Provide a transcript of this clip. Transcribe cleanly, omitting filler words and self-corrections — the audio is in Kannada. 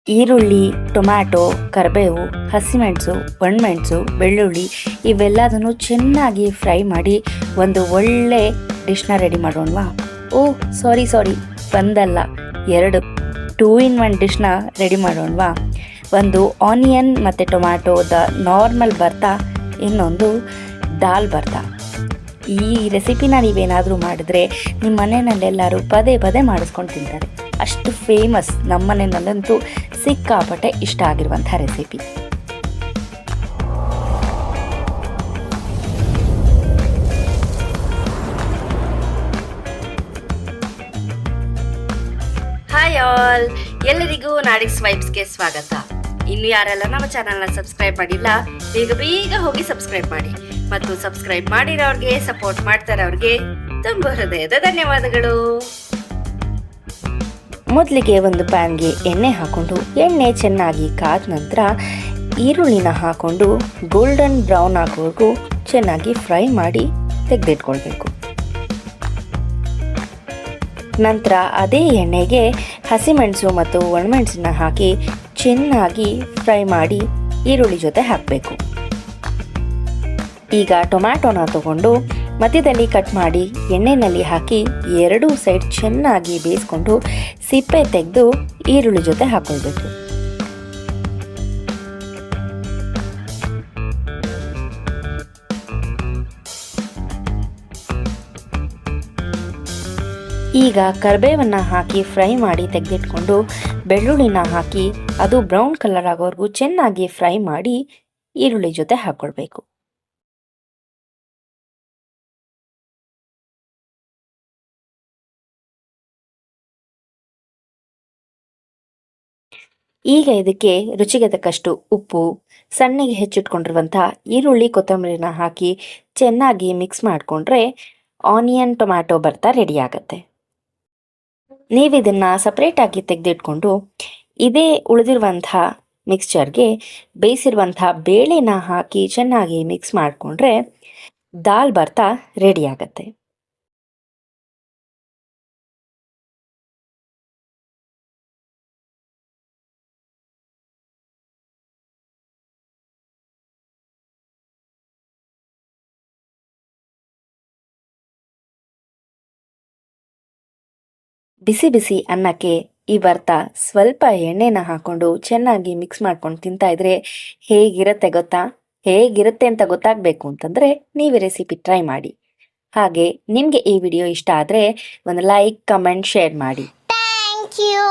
ಈರುಳ್ಳಿ, ಟೊಮ್ಯಾಟೊ, ಕರಿಬೇವು, ಹಸಿಮೆಣಸು, ಒಣಮೆಣಸು, ಬೆಳ್ಳುಳ್ಳಿ ಇವೆಲ್ಲದನ್ನು ಚೆನ್ನಾಗಿ ಫ್ರೈ ಮಾಡಿ ಒಂದು ಒಳ್ಳೆ ಡಿಶ್ನ ರೆಡಿ ಮಾಡೋಣವಾ? ಓಹ್ ಸಾರಿ ಒಂದಲ್ಲ 2 2 in 1 ಡಿಶ್ನ ರೆಡಿ ಮಾಡೋಣವಾ? ಒಂದು ಆನಿಯನ್ ಮತ್ತು ಟೊಮ್ಯಾಟೋದ ನಾರ್ಮಲ್ ಬರ್ತಾ, ಇನ್ನೊಂದು ದಾಲ್ ಬರ್ತಾ. ಈ ರೆಸಿಪಿನ ನೀವೇನಾದರೂ ಮಾಡಿದ್ರೆ ನಿಮ್ಮ ಮನೆಯಲ್ಲೆಲ್ಲರೂ ಪದೇ ಪದೇ ಮಾಡಿಸ್ಕೊಂಡು ತಿಂತಾರೆ. ಅಷ್ಟು ಫೇಮಸ್, ನಮ್ಮ ಮನೆಯಲ್ಲಂತೂ ಸಿಕ್ಕಾಪಟ್ಟೆ ಇಷ್ಟ ಆಗಿರುವಂಥ ರೆಸಿಪಿ. ಹಾಯ್ ಆಲ್, ಎಲ್ಲರಿಗೂ ನಾಡಿಕ್ಸ್ ವೈಬ್ಸ್ಗೆ ಸ್ವಾಗತ. ಇನ್ನು ಯಾರೆಲ್ಲ ನಮ್ಮ ಚಾನಲ್ನ ಸಬ್ಸ್ಕ್ರೈಬ್ ಮಾಡಿಲ್ಲ, ಬೇಗ ಬೇಗ ಹೋಗಿ ಸಬ್ಸ್ಕ್ರೈಬ್ ಮಾಡಿ. ಮತ್ತು ಸಬ್ಸ್ಕ್ರೈಬ್ ಮಾಡಿರೋರಿಗೆ, ಸಪೋರ್ಟ್ ಮಾಡ್ತಾರವ್ರಿಗೆ ತುಂಬ ಹೃದಯದ ಧನ್ಯವಾದಗಳು. ಮೊದಲಿಗೆ ಒಂದು ಪ್ಯಾನ್ಗೆ ಎಣ್ಣೆ ಹಾಕೊಂಡು, ಎಣ್ಣೆ ಚೆನ್ನಾಗಿ ಕಾದ ನಂತರ ಈರುಳ್ಳಿನ ಹಾಕೊಂಡು ಗೋಲ್ಡನ್ ಬ್ರೌನ್ ಆಗೋವರೆಗೂ ಚೆನ್ನಾಗಿ ಫ್ರೈ ಮಾಡಿ ತೆಗೆದಿಟ್ಕೊಳ್ಬೇಕು. ನಂತರ ಅದೇ ಎಣ್ಣೆಗೆ ಹಸಿಮೆಣಸು ಮತ್ತು ಒಣಮೆಣಸನ್ನ ಹಾಕಿ ಚೆನ್ನಾಗಿ ಫ್ರೈ ಮಾಡಿ ಈರುಳ್ಳಿ ಜೊತೆ ಹಾಕಬೇಕು. ಈಗ ಟೊಮ್ಯಾಟೊನ ತಗೊಂಡು ಮಧ್ಯದಲ್ಲಿ ಕಟ್ ಮಾಡಿ ಎಣ್ಣೆಯಲ್ಲಿ ಹಾಕಿ ಎರಡೂ ಸೈಡ್ ಚೆನ್ನಾಗಿ ಬೇಯಿಸ್ಕೊಂಡು ಸಿಪ್ಪೆ ತೆಗೆದು ಈರುಳ್ಳಿ ಜೊತೆ ಹಾಕೊಳ್ಬೇಕು. ಈಗ ಕರಿಬೇವನ್ನ ಹಾಕಿ ಫ್ರೈ ಮಾಡಿ ತೆಗೆದಿಟ್ಕೊಂಡು ಬೆಳ್ಳುಳ್ಳಿನ ಹಾಕಿ ಅದು ಬ್ರೌನ್ ಕಲರ್ ಆಗೋವರೆಗೂ ಚೆನ್ನಾಗಿ ಫ್ರೈ ಮಾಡಿ ಈರುಳ್ಳಿ ಜೊತೆ ಹಾಕೊಳ್ಬೇಕು. ಈಗ ಇದಕ್ಕೆ ರುಚಿಗೆ ತಕ್ಕಷ್ಟು ಉಪ್ಪು, ಸಣ್ಣಗೆ ಹೆಚ್ಚಿಟ್ಕೊಂಡಿರುವಂಥ ಈರುಳ್ಳಿ, ಕೊತ್ತಂಬರಿನ ಹಾಕಿ ಚೆನ್ನಾಗಿ ಮಿಕ್ಸ್ ಮಾಡಿಕೊಂಡ್ರೆ ಆನಿಯನ್ ಟೊಮ್ಯಾಟೊ ಬರ್ತಾ ರೆಡಿ ಆಗುತ್ತೆ. ನೀವಿದನ್ನು ಸಪ್ರೇಟಾಗಿ ತೆಗೆದಿಟ್ಕೊಂಡು ಇದೇ ಉಳಿದಿರುವಂಥ ಮಿಕ್ಸ್ಚರ್ಗೆ ಬೇಯಿಸಿರುವಂಥ ಬೇಳೆನ ಹಾಕಿ ಚೆನ್ನಾಗಿ ಮಿಕ್ಸ್ ಮಾಡಿಕೊಂಡ್ರೆ ದಾಲ್ ಬರ್ತಾ ರೆಡಿ ಆಗುತ್ತೆ. ಬಿಸಿ ಬಿಸಿ ಅನ್ನಕ್ಕೆ ಈ ಬರ್ತಾ ಸ್ವಲ್ಪ ಎಣ್ಣೆನ ಹಾಕೊಂಡು ಚೆನ್ನಾಗಿ ಮಿಕ್ಸ್ ಮಾಡ್ಕೊಂಡು ತಿಂತಾ ಇದ್ರೆ ಹೇಗಿರುತ್ತೆ ಅಂತ ಗೊತ್ತಾಗಬೇಕು ಅಂತಂದರೆ ನೀವು ರೆಸಿಪಿ ಟ್ರೈ ಮಾಡಿ. ಹಾಗೆ ನಿಮಗೆ ಈ ವಿಡಿಯೋ ಇಷ್ಟ ಆದರೆ ಒಂದು ಲೈಕ್, ಕಮೆಂಟ್, ಶೇರ್ ಮಾಡಿ. Thank you.